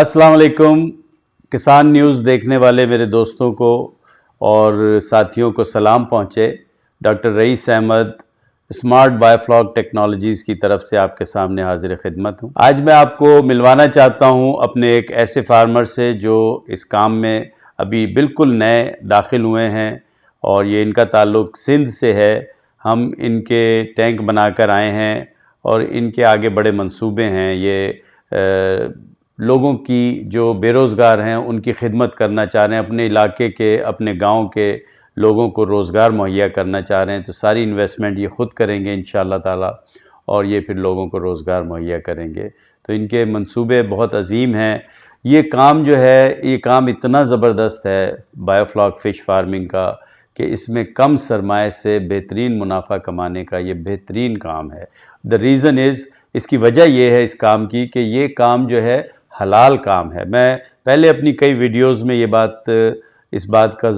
अस्सलाम वालेकुम। किसान न्यूज़ देखने वाले मेरे दोस्तों को और साथियों को सलाम पहुँचे। Doctor rice Ahmad smart biofloc technologies की तरफ से आपके सामने हाजिर खिदमत हूँ। आज मैं आपको मिलवाना चाहता हूँ अपने एक ऐसे फार्मर से जो इस काम में अभी बिल्कुल नए दाखिल हुए हैं और ये इनका ताल्लुक़ सिंध से है। हम इनके टैंक बनाकर आए हैं और इनके आगे बड़े मंसूबे हैं। ये लोगों की जो बेरोज़गार हैं उनकी खिदमत करना चाह रहे हैं, अपने इलाके के, अपने गांव के लोगों को रोज़गार मुहैया करना चाह रहे हैं। तो सारी इन्वेस्टमेंट ये ख़ुद करेंगे इंशाअल्लाह ताला और ये फिर लोगों को रोज़गार मुहैया करेंगे। तो इनके मंसूबे बहुत अजीम हैं। ये काम जो है, ये काम इतना ज़बरदस्त है बायोफ्लॉक फ़िश फार्मिंग का कि इसमें कम सरमाए से बेहतरीन मुनाफा कमाने का ये बेहतरीन काम है। द रीज़न इज़, इसकी वजह ये है इस काम की कि ये काम जो है हलाल काम है। मैं पहले अपनी कई वीडियोस में इस बात का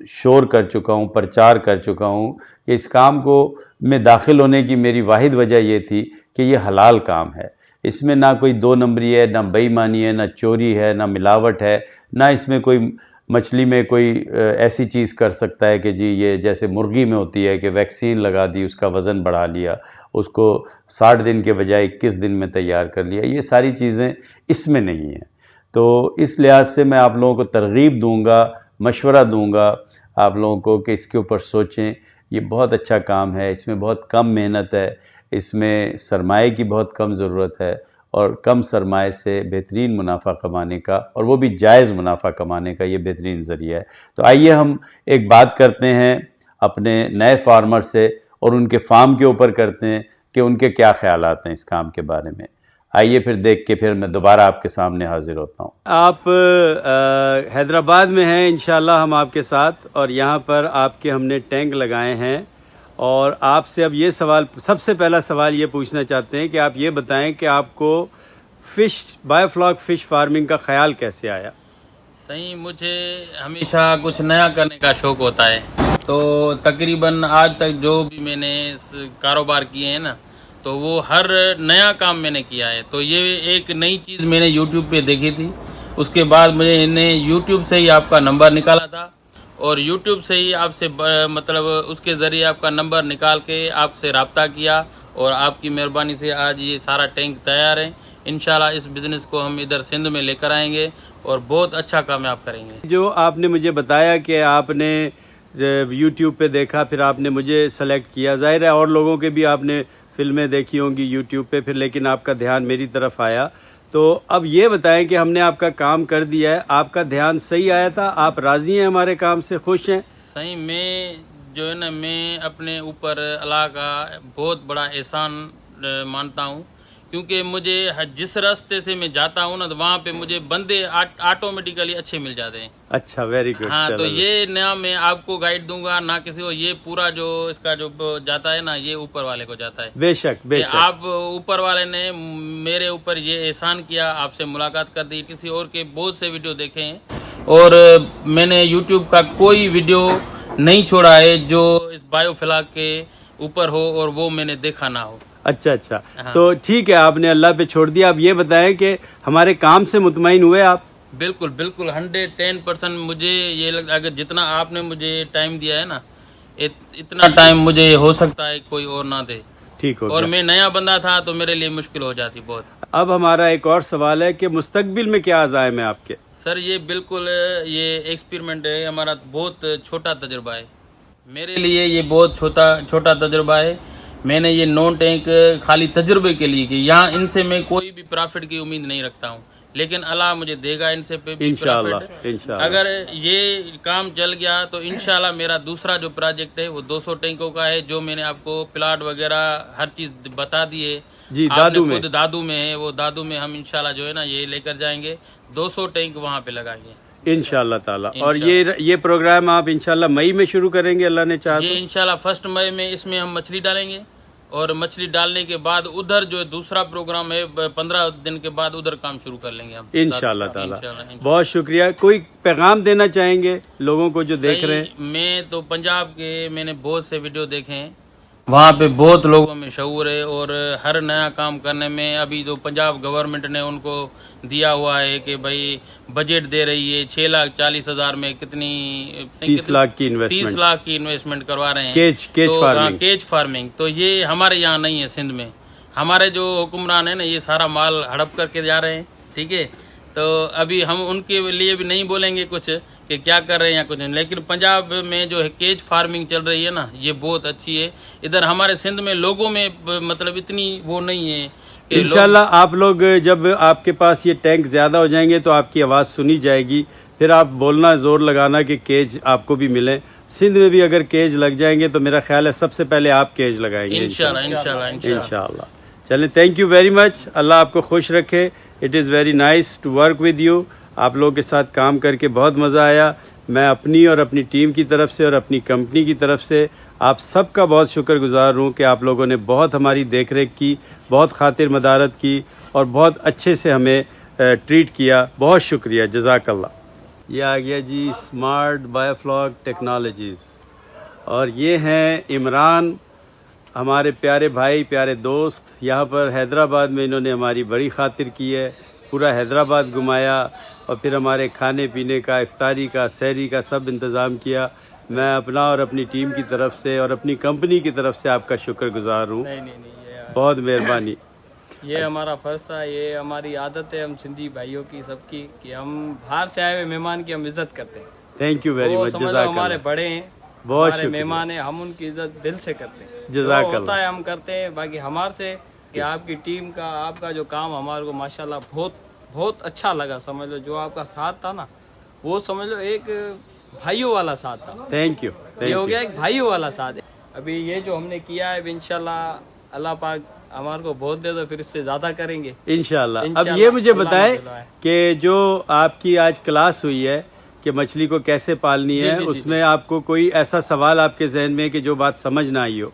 शोर कर चुका हूँ, प्रचार कर चुका हूँ कि इस काम को में दाखिल होने की मेरी वाहिद वजह ये थी कि ये हलाल काम है। इसमें ना कोई दो नंबरी है, ना बेईमानी है, ना चोरी है, ना मिलावट है, ना इसमें कोई मछली में कोई ऐसी चीज़ कर सकता है कि जी ये जैसे मुर्गी में होती है कि वैक्सीन लगा दी, उसका वज़न बढ़ा लिया, उसको 60 दिन के बजाय 21 दिन में तैयार कर लिया। ये सारी चीज़ें इसमें नहीं हैं। तो इस लिहाज से मैं आप लोगों को तरग़ीब दूंगा, मशवरा दूंगा आप लोगों को कि इसके ऊपर सोचें। ये बहुत अच्छा काम है, इसमें बहुत कम मेहनत है, इसमें सरमाए की बहुत कम ज़रूरत है और कम सरमाए से बेहतरीन मुनाफा कमाने का, और वो भी जायज़ मुनाफा कमाने का ये बेहतरीन ज़रिया है। तो आइए हम एक बात करते हैं अपने नए फार्मर से और उनके फार्म के ऊपर करते हैं कि उनके क्या ख्यालात हैं इस काम के बारे में। आइए फिर देख के फिर मैं दोबारा आपके सामने हाजिर होता हूँ। आप हैदराबाद में हैं इंशाल्लाह हम आपके साथ, और यहाँ पर आपके हमने टैंक लगाए हैं। और आपसे अब ये सवाल, सबसे पहला सवाल ये पूछना चाहते हैं कि आप ये बताएं कि आपको बायोफ्लॉक फ़िश फार्मिंग का ख्याल कैसे आया। सही, मुझे हमेशा कुछ नया करने का शौक़ होता है। तो तकरीबन आज तक जो भी मैंने कारोबार किए हैं ना, तो वो हर नया काम मैंने किया है। तो ये एक नई चीज़ मैंने YouTube पे देखी थी। उसके बाद मैंने YouTube से ही आपका नंबर निकाला था और YouTube से ही आपसे मतलब उसके ज़रिए आपका नंबर निकाल के आपसे रब्ता किया और आपकी मेहरबानी से आज ये सारा टैंक तैयार है। इंशाल्लाह इस बिज़नेस को हम इधर सिंध में लेकर आएंगे और बहुत अच्छा कामयाब करेंगे। जो आपने मुझे बताया कि आपने YouTube पे देखा, फिर आपने मुझे सेलेक्ट किया, जाहिर है और लोगों के भी आपने फिल्में देखी होंगी YouTube पे, फिर लेकिन आपका ध्यान मेरी तरफ आया। तो अब ये बताएं कि हमने आपका काम कर दिया है, आपका ध्यान सही आया था, आप राज़ी हैं हमारे काम से, खुश हैं? सही, मैं जो है ना, मैं अपने ऊपर अल्लाह का बहुत बड़ा एहसान मानता हूँ, क्योंकि मुझे जिस रास्ते से मैं जाता हूँ ना, तो वहाँ पे मुझे बंदे ऑटोमेटिकली अच्छे मिल जाते हैं। अच्छा, वेरी गुड। हाँ, तो ये ना मैं आपको गाइड दूंगा ना किसी को, ये पूरा जो इसका जो जाता है ना, ये ऊपर वाले को जाता है। बेशक बेशक। आप ऊपर वाले ने मेरे ऊपर ये एहसान किया, आपसे मुलाकात कर दी। किसी और के बहुत से वीडियो देखे हैं और मैंने YouTube का कोई वीडियो नहीं छोड़ा है जो इस बायोफ्लॉक के ऊपर हो और वो मैंने देखा ना हो। अच्छा अच्छा। हाँ। तो ठीक है, आपने अल्लाह पे छोड़ दिया। अब ये बताएं कि हमारे काम से मुतमईन हुए आप? बिल्कुल बिल्कुल, 110% मुझे ये लगता है कि जितना आपने मुझे टाइम दिया है ना, इतना टाइम मुझे हो सकता है कोई और ना दे। ठीक हो और मैं नया बंदा था तो मेरे लिए मुश्किल हो जाती बहुत। अब हमारा एक और सवाल है कि मुस्तकबिल में क्या अज़ाइम है आपके? सर, ये बिल्कुल ये एक्सपेरिमेंट है, हमारा बहुत छोटा तजुर्बा है। मेरे लिए ये बहुत छोटा तजुर्बा है। मैंने ये नॉन टैंक खाली तजुर्बे के लिए कि यहाँ इनसे मैं कोई भी प्रॉफिट की उम्मीद नहीं रखता हूँ, लेकिन अल्लाह मुझे देगा इनसे पे भी प्रॉफिट। अगर ये काम चल गया तो इंशाल्लाह मेरा दूसरा जो प्रोजेक्ट है वो 200 टैंकों का है, जो मैंने आपको प्लाट वगैरह हर चीज़ बता दी है जी। दादू में है, वो दादू में हम इंशाल्लाह जो है ना ये लेकर जाएंगे, 200 टैंक वहाँ पे लगाएंगे इंशाल्लाह ताला। और ये प्रोग्राम आप इंशाल्लाह मई में शुरू करेंगे अल्लाह ने चाहा। ये इंशाल्लाह 1 मई में इसमें हम मछली डालेंगे और मछली डालने के बाद उधर जो दूसरा प्रोग्राम है 15 दिन के बाद उधर काम शुरू कर लेंगे हम इंशाल्लाह ताला। बहुत शुक्रिया। कोई पैगाम देना चाहेंगे लोगों को जो देख रहे हैं? मैं तो पंजाब के मैंने बहुत से वीडियो देखे हैं वहाँ पे बहुत लोगों में शऊर है और हर नया काम करने में अभी जो पंजाब गवर्नमेंट ने उनको दिया हुआ है कि भाई बजट दे रही है 6,40,000 में कितनी 30 लाख की 30 इन्वेस्टमेंट, लाख की इन्वेस्टमेंट करवा रहे हैं। केज तो फार्मिंग। केज फार्मिंग तो ये हमारे यहाँ नहीं है सिंध में। हमारे जो हुक्मरान है ना ये सारा माल हड़प करके जा रहे हैं, ठीक है। तो अभी हम उनके लिए भी नहीं बोलेंगे कुछ कि क्या कर रहे हैं या कुछ नहीं, लेकिन पंजाब में जो है केज फार्मिंग चल रही है ना ये बहुत अच्छी है। इधर हमारे सिंध में लोगों में मतलब इतनी वो नहीं है कि इंशाल्लाह आप लोग जब आपके पास ये टैंक ज्यादा हो जाएंगे तो आपकी आवाज सुनी जाएगी, फिर आप बोलना जोर लगाना कि केज आपको भी मिले। सिंध में भी अगर केज लग जाएंगे तो मेरा ख्याल है सबसे पहले आप केज लगाएंगे इंशाल्लाह इंशाल्लाह इंशाल्लाह। इंशाल्लाह। चलें, थैंक यू वेरी मच, अल्लाह आपको खुश रखे। It is very nice to work with you. आप लोगों के साथ काम करके बहुत मज़ा आया। मैं अपनी और अपनी टीम की तरफ से और अपनी कंपनी की तरफ से आप सबका बहुत शुक्रगुजार हूँ कि आप लोगों ने बहुत हमारी देखरेख की, बहुत खातिर मदारत की और बहुत अच्छे से हमें ट्रीट किया। बहुत शुक्रिया, जज़ाकल्लाह। ये आ गया जी स्मार्ट बायोफ्लॉक टेक्नोलॉजीज़, और ये हैं इमरान, हमारे प्यारे भाई, प्यारे दोस्त। यहाँ पर हैदराबाद में इन्होंने हमारी बड़ी खातिर की है, पूरा हैदराबाद घुमाया और फिर हमारे खाने पीने का, इफ्तारी का, सहरी का सब इंतज़ाम किया। मैं अपना और अपनी टीम की तरफ से और अपनी कंपनी की तरफ से आपका शुक्रगुजार हूँ। नहीं, बहुत मेहरबानी। ये हमारा फर्ज था, ये हमारी आदत है हम सिंधी भाइयों की सबकी कि हम बाहर से आए हुए मेहमान की हम इज्जत करते हैं। थैंक यू वेरी वो मच, समझ लो जज़ाकल्लाह। हमारे बड़े हैं, बहुत हमारे शुक्रिया। मेहमान हैं, हम उनकी इज्जत दिल से करते हैं। जज़ाकल्लाह। जो होता है हम करते हैं। बाकी हमारे से कि आपकी टीम का, आपका जो काम हमारे को माशाल्लाह बहुत बहुत अच्छा लगा। समझ लो जो आपका साथ था ना, वो समझ लो एक भाइयों वाला साथ था। थैंक यू, ये हो गया एक भाइयों वाला साथ। अभी ये जो हमने किया है इंशाल्लाह अल्लाह पाक हमारे को बहुत दे दो, फिर इससे ज्यादा करेंगे इंशाल्लाह। अब इंशाल्लाह। ये मुझे अल्लाह बताएं ने दिलवाए। कि जो आपकी आज क्लास हुई है कि मछली को कैसे पालनी है, जी, जी, उसमें आपको कोई ऐसा सवाल आपके जहन में कि जो बात समझ ना आई हो?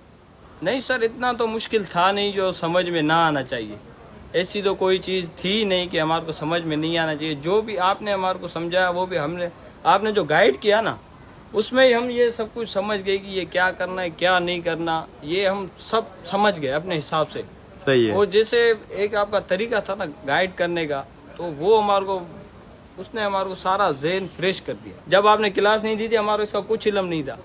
नहीं सर, इतना तो मुश्किल था नहीं जो समझ में ना आना चाहिए। ऐसी तो कोई चीज़ थी नहीं कि हमारे को समझ में नहीं आना चाहिए। जो भी आपने हमारे को समझाया वो भी हमने, आपने जो गाइड किया ना उसमें ही हम ये सब कुछ समझ गए कि ये क्या करना है क्या नहीं करना, ये हम सब समझ गए अपने हिसाब से। सही है। वो जैसे एक आपका तरीका था ना गाइड करने का, तो वो हमारे को उसने हमारे को सारा ज़हन फ्रेश कर दिया। जब आपने क्लास नहीं दी थी हमारे इसका कुछ इल्म नहीं था,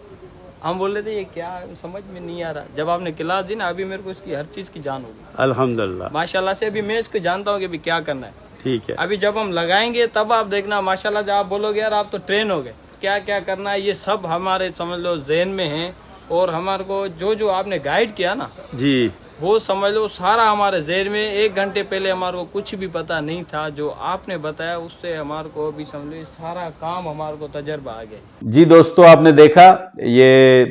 हम बोल रहे थे ये क्या है, समझ में नहीं आ रहा। जब आपने क्लास दी ना, अभी मेरे को इसकी हर चीज़ की जान होगी अल्हम्दुलिल्लाह, माशाल्लाह से। अभी मैं इसको जानता हूँ कि अभी क्या करना है। ठीक है। अभी जब हम लगाएंगे तब आप देखना माशाल्लाह, जब आप बोलोगे यार आप तो ट्रेन हो गए, क्या क्या करना है ये सब हमारे समझ लो ज़हन में है। और हमारे को जो जो आपने गाइड किया ना जी, वो समझ लो सारा हमारे ज़हन में। 1 घंटे पहले हमारे को कुछ भी पता नहीं था, जो आपने बताया उससे हमारे को अभी समझ लो सारा काम हमारे को तजर्बा आ गया। जी दोस्तों, आपने देखा ये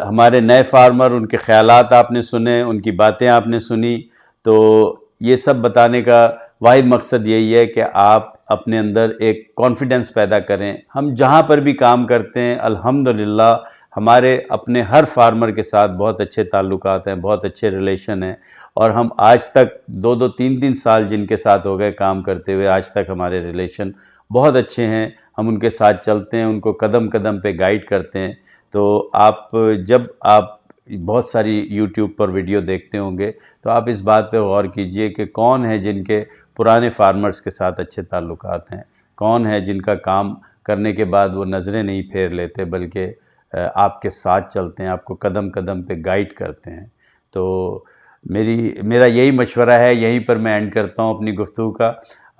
हमारे नए फार्मर, उनके ख्यालात आपने सुने, उनकी बातें आपने सुनी। तो ये सब बताने का वाहिद मकसद यही है कि आप अपने अंदर एक कॉन्फिडेंस पैदा करें। हम जहाँ पर भी काम करते हैं अल्हम्दुलिल्लाह हमारे अपने हर फार्मर के साथ बहुत अच्छे ताल्लुकात हैं, बहुत अच्छे रिलेशन हैं। और हम आज तक 2-2, 3-3 साल जिनके साथ हो गए काम करते हुए, आज तक हमारे रिलेशन बहुत अच्छे हैं। हम उनके साथ चलते हैं, उनको कदम कदम पे गाइड करते हैं। तो आप जब आप बहुत सारी यूट्यूब पर वीडियो देखते होंगे तो आप इस बात पे गौर कीजिए कि कौन है जिनके पुराने फार्मर्स के साथ अच्छे ताल्लुकात हैं, कौन है जिनका काम करने के बाद वो नज़रें नहीं फेर लेते बल्कि आपके साथ चलते हैं, आपको कदम कदम पे गाइड करते हैं। तो मेरा यही मशवरा है, यहीं पर मैं एंड करता हूँ अपनी गुफ्तगू का।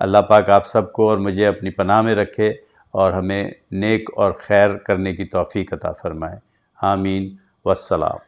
अल्लाह पाक आप सबको और मुझे अपनी पनाह में रखे और हमें नेक और खैर करने की तौफीक अता फरमाए। आमीन वस्सलाम।